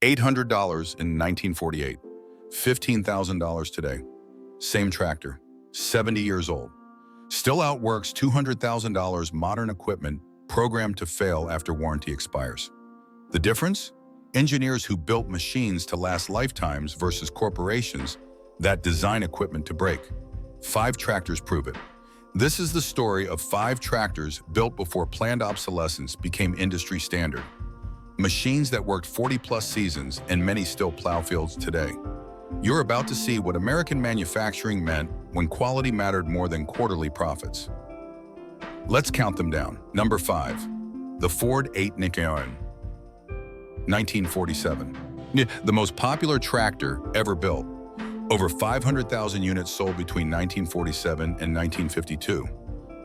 $800 in 1948, $15,000 today. Same tractor, 70 years old. Still outworks $200,000 modern equipment programmed to fail after warranty expires. The difference? Engineers who built machines to last lifetimes versus corporations that design equipment to break. 5 tractors prove it. This is the story of 5 tractors built before planned obsolescence became industry standard. Machines that worked 40-plus seasons and many still plow fields today. You're about to see what American manufacturing meant when quality mattered more than quarterly profits. Let's count them down. Number 5, the Ford 8 Nickeon, 1947. The most popular tractor ever built. Over 500,000 units sold between 1947 and 1952.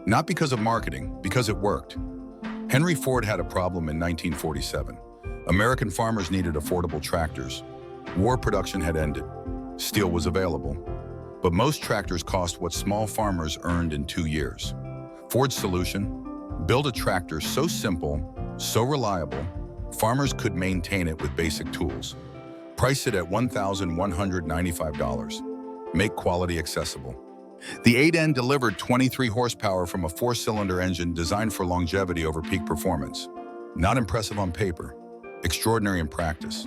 Not because of marketing, because it worked. Henry Ford had a problem in 1947. American farmers needed affordable tractors. War production had ended. Steel was available. But most tractors cost what small farmers earned in 2 years. Ford's solution? Build a tractor so simple, so reliable, farmers could maintain it with basic tools. Price it at $1,195. Make quality accessible. The 8N delivered 23 horsepower from a 4-cylinder engine designed for longevity over peak performance. Not impressive on paper, extraordinary in practice.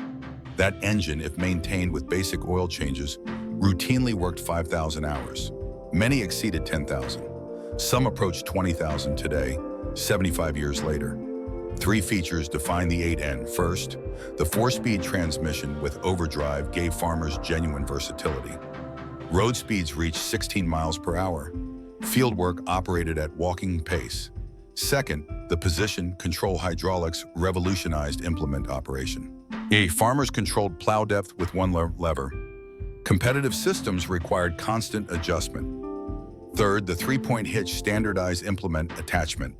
That engine, if maintained with basic oil changes, routinely worked 5,000 hours. Many exceeded 10,000. Some approached 20,000 today, 75 years later. 3 features define the 8N. First, the 4-speed transmission with overdrive gave farmers genuine versatility. Road speeds reached 16 miles per hour. Fieldwork operated at walking pace. Second, the position control hydraulics revolutionized implement operation. Farmers controlled plow depth with one lever. Competitive systems required constant adjustment. Third, the 3-point hitch standardized implement attachment.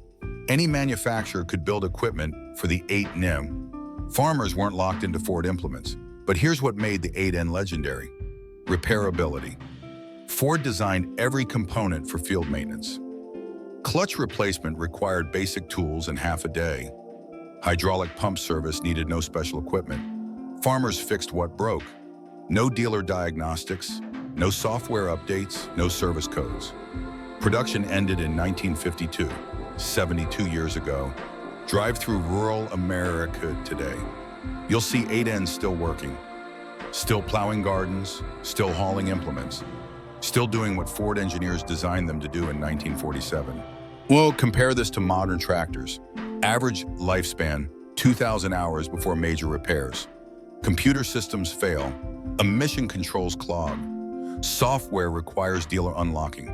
Any manufacturer could build equipment for the 8N. Farmers weren't locked into Ford implements. But here's what made the 8N legendary: repairability. Ford designed every component for field maintenance. Clutch replacement required basic tools in half a day. Hydraulic pump service needed no special equipment. Farmers fixed what broke. No dealer diagnostics, no software updates, no service codes. Production ended in 1952, 72 years ago. Drive through rural America today. You'll see 8N still working, still plowing gardens, still hauling implements, still doing what Ford engineers designed them to do in 1947. Well, compare this to modern tractors. Average lifespan, 2,000 hours before major repairs. Computer systems fail. Emission controls clog. Software requires dealer unlocking.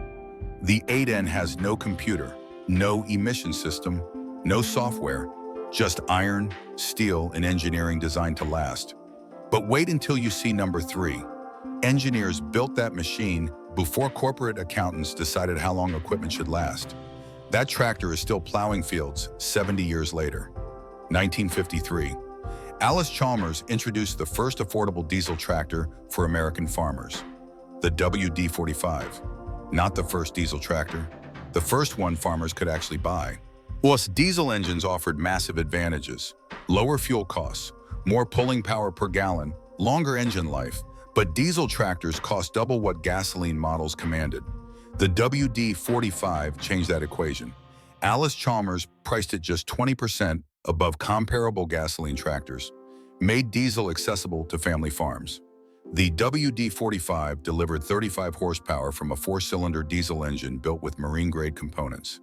The 8N has no computer, no emission system, no software, just iron, steel, and engineering designed to last. But wait until you see number 3. Engineers built that machine before corporate accountants decided how long equipment should last. That tractor is still plowing fields 70 years later. 1953. Alice Chalmers introduced the first affordable diesel tractor for American farmers, the WD-45. Not the first diesel tractor, the first one farmers could actually buy. Plus, diesel engines offered massive advantages: lower fuel costs, more pulling power per gallon, longer engine life, but diesel tractors cost double what gasoline models commanded. The WD-45 changed that equation. Alice Chalmers priced it just 20% above comparable gasoline tractors, made diesel accessible to family farms. The WD-45 delivered 35 horsepower from a 4-cylinder diesel engine built with marine-grade components.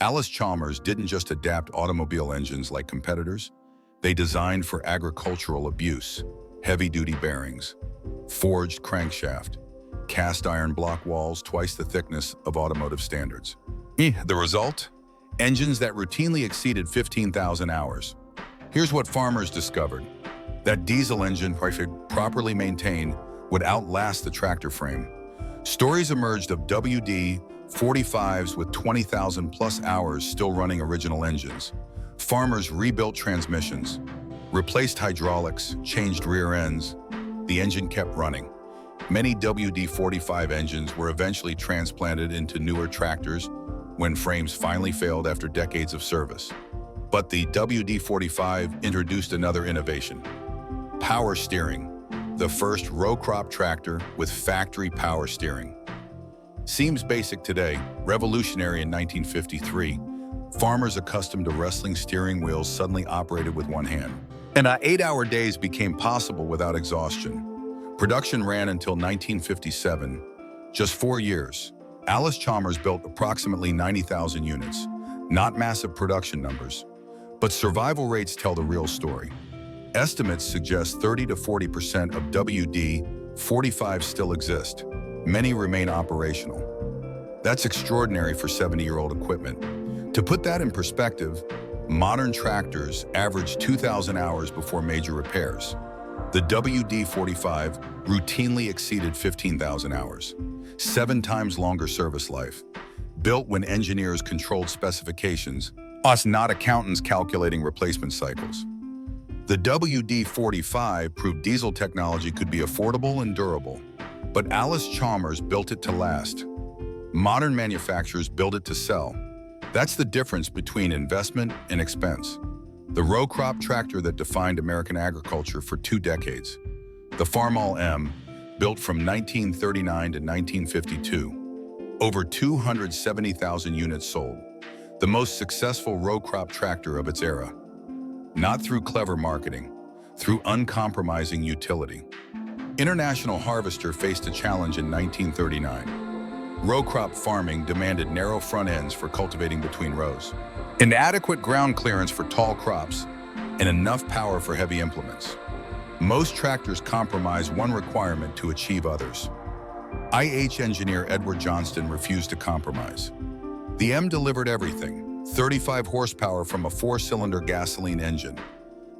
Alice Chalmers didn't just adapt automobile engines like competitors. They designed for agricultural abuse: heavy-duty bearings, forged crankshaft, cast iron block walls twice the thickness of automotive standards. The result? Engines that routinely exceeded 15,000 hours. Here's what farmers discovered: that diesel engine, properly maintained, would outlast the tractor frame. Stories emerged of WD-45s with 20,000 plus hours still running original engines. Farmers rebuilt transmissions, replaced hydraulics, changed rear ends. The engine kept running. Many WD-45 engines were eventually transplanted into newer tractors when frames finally failed after decades of service. But the WD-45 introduced another innovation: Power steering, the first row crop tractor with factory power steering. Seems basic today, revolutionary in 1953. Farmers accustomed to wrestling steering wheels suddenly operated with one hand. And 8-hour days became possible without exhaustion. Production ran until 1957, just 4 years. Alice Chalmers built approximately 90,000 units. Not massive production numbers, but survival rates tell the real story. Estimates suggest 30 to 40% of WD-45 still exist. Many remain operational. That's extraordinary for 70-year-old equipment. To put that in perspective, modern tractors average 2,000 hours before major repairs. The WD-45 routinely exceeded 15,000 hours, 7 times longer service life. Built when engineers controlled specifications, us not accountants calculating replacement cycles. The WD-45 proved diesel technology could be affordable and durable, but Alice Chalmers built it to last. Modern manufacturers build it to sell. That's the difference between investment and expense. The row crop tractor that defined American agriculture for 2 decades. The Farmall M, built from 1939 to 1952. Over 270,000 units sold. The most successful row crop tractor of its era. Not through clever marketing, through uncompromising utility. International Harvester faced a challenge in 1939. Row crop farming demanded narrow front ends for cultivating between rows, inadequate ground clearance for tall crops, and enough power for heavy implements. Most tractors compromise one requirement to achieve others. IH engineer Edward Johnston refused to compromise. The M delivered everything, 35 horsepower from a 4-cylinder gasoline engine.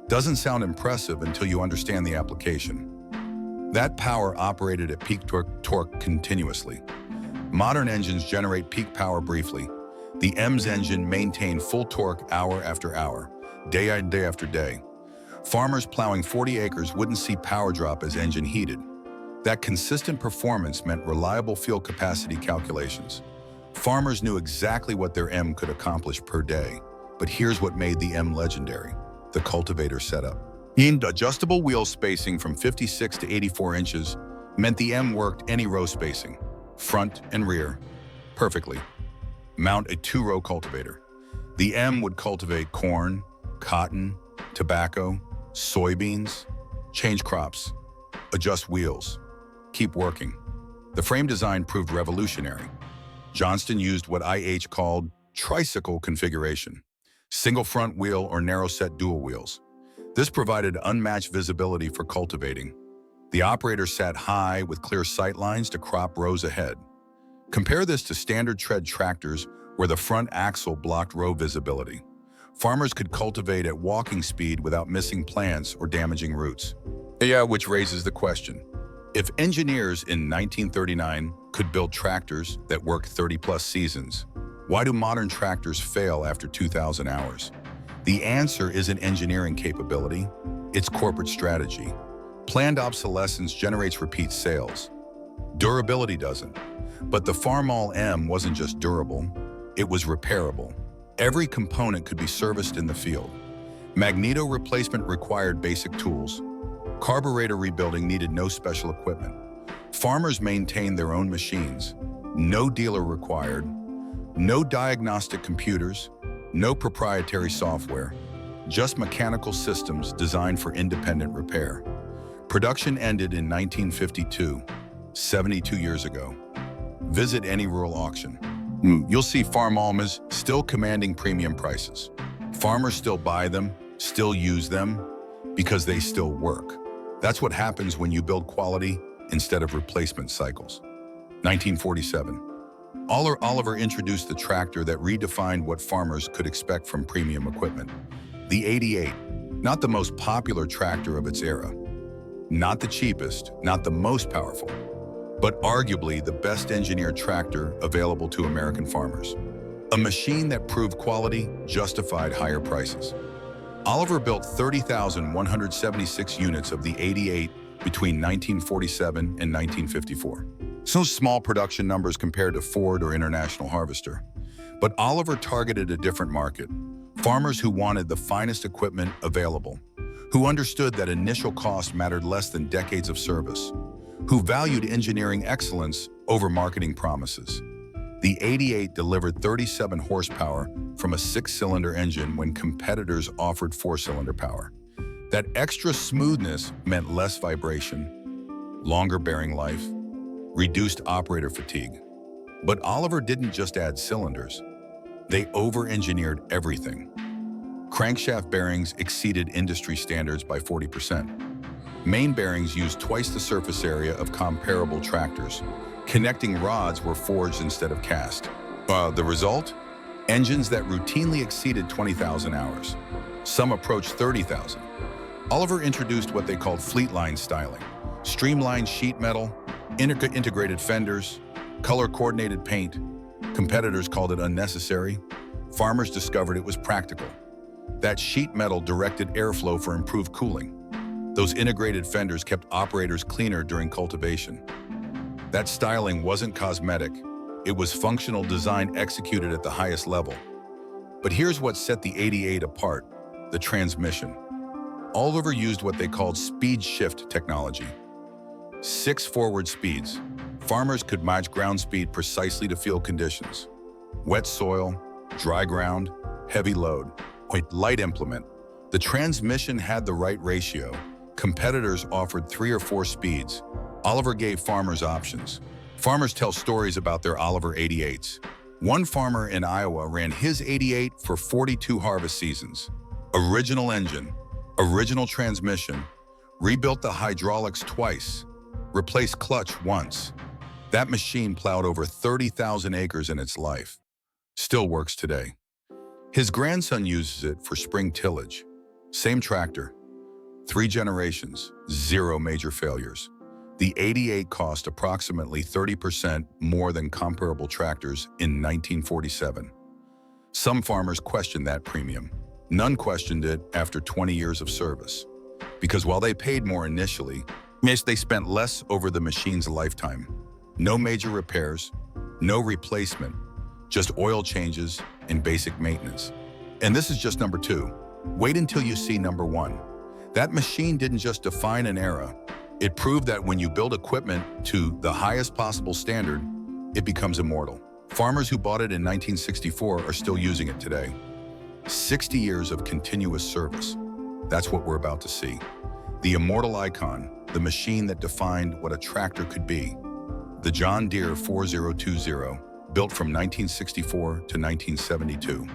Doesn't sound impressive until you understand the application. That power operated at peak torque continuously. Modern engines generate peak power briefly. The M's engine maintained full torque hour after hour, day after day. Farmers plowing 40 acres wouldn't see power drop as engine heated. That consistent performance meant reliable field capacity calculations. Farmers knew exactly what their M could accomplish per day. But here's what made the M legendary: the cultivator setup. Adjustable wheel spacing from 56 to 84 inches meant the M worked any row spacing, front and rear, perfectly. Mount a 2-row cultivator. The M would cultivate corn, cotton, tobacco, soybeans, change crops, adjust wheels, keep working. The frame design proved revolutionary. Johnston used what IH called tricycle configuration, single front wheel or narrow set dual wheels. This provided unmatched visibility for cultivating. The operator sat high with clear sight lines to crop rows ahead. Compare this to standard tread tractors where the front axle blocked row visibility. Farmers could cultivate at walking speed without missing plants or damaging roots. Which raises the question: if engineers in 1939 could build tractors that worked 30-plus seasons, why do modern tractors fail after 2,000 hours? The answer isn't engineering capability, it's corporate strategy. Planned obsolescence generates repeat sales. Durability doesn't. But the Farmall M wasn't just durable, it was repairable. Every component could be serviced in the field. Magneto replacement required basic tools. Carburetor rebuilding needed no special equipment. Farmers maintained their own machines. No dealer required. No diagnostic computers. No proprietary software. Just mechanical systems designed for independent repair. Production ended in 1952, 72 years ago. Visit any rural auction. You'll see Farmalls still commanding premium prices. Farmers still buy them, still use them, because they still work. That's what happens when you build quality instead of replacement cycles. 1947. Oliver introduced the tractor that redefined what farmers could expect from premium equipment. The 88, not the most popular tractor of its era. Not the cheapest, not the most powerful, but arguably the best engineered tractor available to American farmers. A machine that proved quality justified higher prices. Oliver built 30,176 units of the 88 between 1947 and 1954. So small production numbers compared to Ford or International Harvester. But Oliver targeted a different market. Farmers who wanted the finest equipment available, who understood that initial cost mattered less than decades of service, who valued engineering excellence over marketing promises. The 88 delivered 37 horsepower from a 6-cylinder engine when competitors offered 4-cylinder power. That extra smoothness meant less vibration, longer bearing life, reduced operator fatigue. But Oliver didn't just add cylinders. They over-engineered everything. Crankshaft bearings exceeded industry standards by 40%. Main bearings used twice the surface area of comparable tractors. Connecting rods were forged instead of cast. The result? Engines that routinely exceeded 20,000 hours. Some approached 30,000. Oliver introduced what they called fleet line styling. Streamlined sheet metal, integrated fenders, color-coordinated paint. Competitors called it unnecessary. Farmers discovered it was practical. That sheet metal directed airflow for improved cooling. Those integrated fenders kept operators cleaner during cultivation. That styling wasn't cosmetic. It was functional design executed at the highest level. But here's what set the 88 apart: the transmission. Oliver used what they called speed shift technology. 6 forward speeds. Farmers could match ground speed precisely to field conditions. Wet soil, dry ground, heavy load, light implement. The transmission had the right ratio. Competitors offered 3 or 4 speeds. Oliver gave farmers options. Farmers tell stories about their Oliver 88s. One farmer in Iowa ran his 88 for 42 harvest seasons. Original engine, original transmission, rebuilt the hydraulics twice, replaced clutch once. That machine plowed over 30,000 acres in its life. Still works today. His grandson uses it for spring tillage. Same tractor, 3 generations, 0 major failures. The 88 cost approximately 30% more than comparable tractors in 1947. Some farmers questioned that premium. None questioned it after 20 years of service. Because while they paid more initially, they spent less over the machine's lifetime. No major repairs, no replacement, just oil changes and basic maintenance. And this is just number 2. Wait until you see number 1. That machine didn't just define an era. It proved that when you build equipment to the highest possible standard, it becomes immortal. Farmers who bought it in 1964 are still using it today. 60 years of continuous service. That's what we're about to see. The immortal icon, the machine that defined what a tractor could be. The John Deere 4020, built from 1964 to 1972.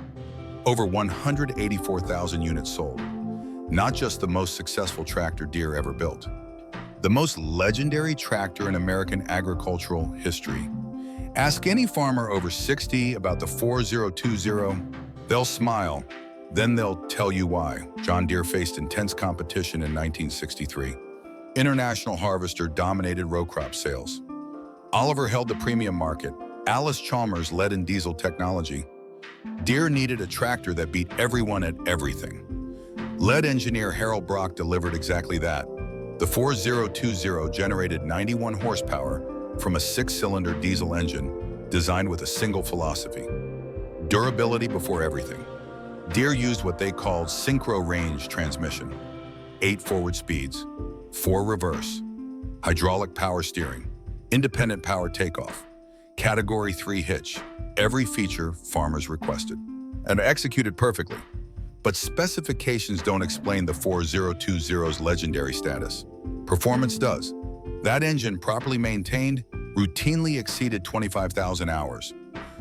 Over 184,000 units sold. Not just the most successful tractor Deere ever built. The most legendary tractor in American agricultural history. Ask any farmer over 60 about the 4020, they'll smile, then they'll tell you why. John Deere faced intense competition in 1963. International Harvester dominated row crop sales. Oliver held the premium market. Alice Chalmers led in diesel technology. Deere needed a tractor that beat everyone at everything. Lead engineer Harold Brock delivered exactly that. The 4020 generated 91 horsepower from a 6-cylinder diesel engine designed with a single philosophy: durability before everything. Deere used what they called synchro range transmission. 8 forward speeds, 4 reverse, hydraulic power steering, independent power takeoff, Category 3 hitch, every feature farmers requested, and executed perfectly. But specifications don't explain the 4020's legendary status. Performance does. That engine, properly maintained, routinely exceeded 25,000 hours.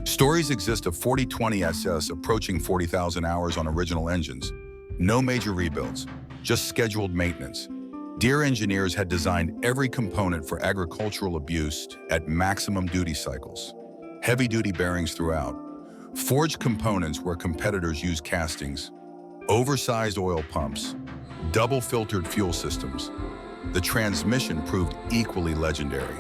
Stories exist of 4020 SS approaching 40,000 hours on original engines. No major rebuilds, just scheduled maintenance. Deere engineers had designed every component for agricultural abuse at maximum duty cycles. Heavy-duty bearings throughout. Forged components where competitors used castings. Oversized oil pumps. Double-filtered fuel systems. The transmission proved equally legendary.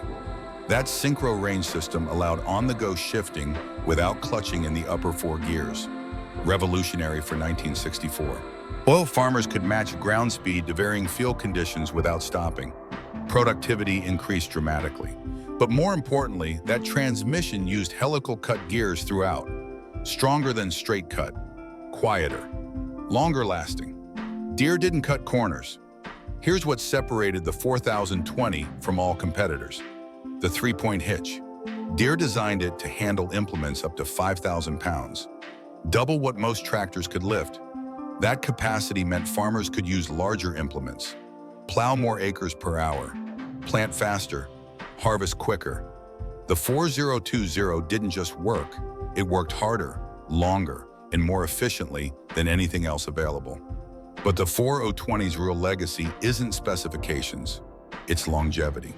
That synchro range system allowed on-the-go shifting without clutching in the upper 4 gears. Revolutionary for 1964. Oil farmers could match ground speed to varying field conditions without stopping. Productivity increased dramatically. But more importantly, that transmission used helical cut gears throughout. Stronger than straight cut. Quieter. Longer lasting. Deere didn't cut corners. Here's what separated the 4020 from all competitors. The three-point hitch. Deere designed it to handle implements up to 5,000 pounds, double what most tractors could lift. That capacity meant farmers could use larger implements, plow more acres per hour, plant faster, harvest quicker. The 4020 didn't just work, it worked harder, longer, and more efficiently than anything else available. But the 4020's real legacy isn't specifications, it's longevity.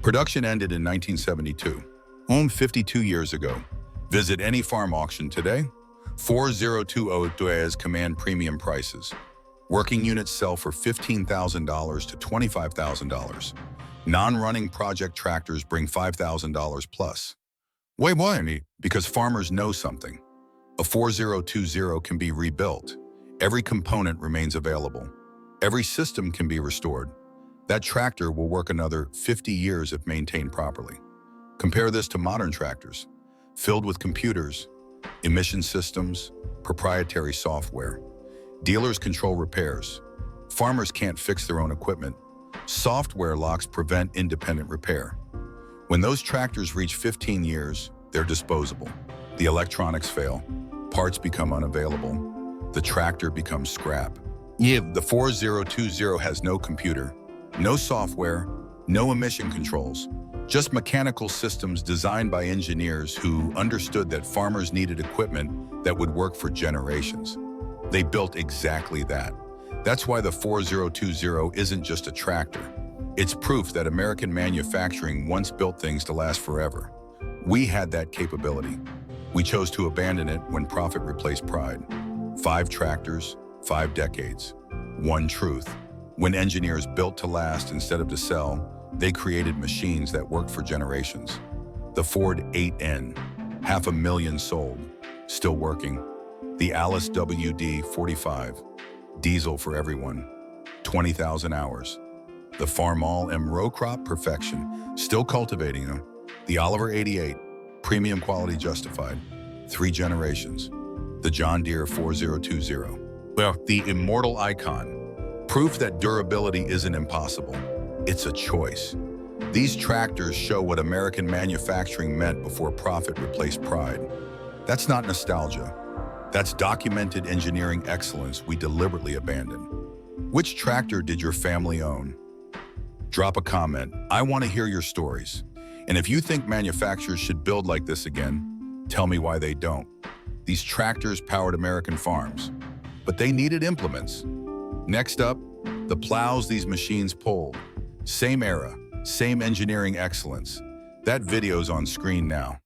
Production ended in 1972, owned 52 years ago. Visit any farm auction today. 4020's command premium prices. Working units sell for $15,000 to $25,000. Non-running project tractors bring $5,000 plus. Why? Because farmers know something. A 4020 can be rebuilt. Every component remains available. Every system can be restored. That tractor will work another 50 years if maintained properly. Compare this to modern tractors, filled with computers, emission systems, proprietary software. Dealers control repairs. Farmers can't fix their own equipment. Software locks prevent independent repair. When those tractors reach 15 years, they're disposable. The electronics fail. Parts become unavailable. The tractor becomes scrap. The 4020 has no computer, no software, no emission controls, just mechanical systems designed by engineers who understood that farmers needed equipment that would work for generations. They built exactly that. That's why the 4020 isn't just a tractor. It's proof that American manufacturing once built things to last forever. We had that capability. We chose to abandon it when profit replaced pride. 5 tractors, 5 decades. One truth. When engineers built to last instead of to sell, they created machines that worked for generations. The Ford 8N, 500,000 sold, still working. The Alice WD-45, diesel for everyone, 20,000 hours. The Farmall M row crop perfection, still cultivating them. The Oliver 88, premium quality justified, 3 generations. The John Deere 4020. Well, the immortal icon. Proof that durability isn't impossible. It's a choice. These tractors show what American manufacturing meant before profit replaced pride. That's not nostalgia. That's documented engineering excellence we deliberately abandoned. Which tractor did your family own? Drop a comment. I want to hear your stories. And if you think manufacturers should build like this again, tell me why they don't. These tractors powered American farms, but they needed implements. Next up, the plows these machines pulled. Same era, same engineering excellence. That video's on screen now.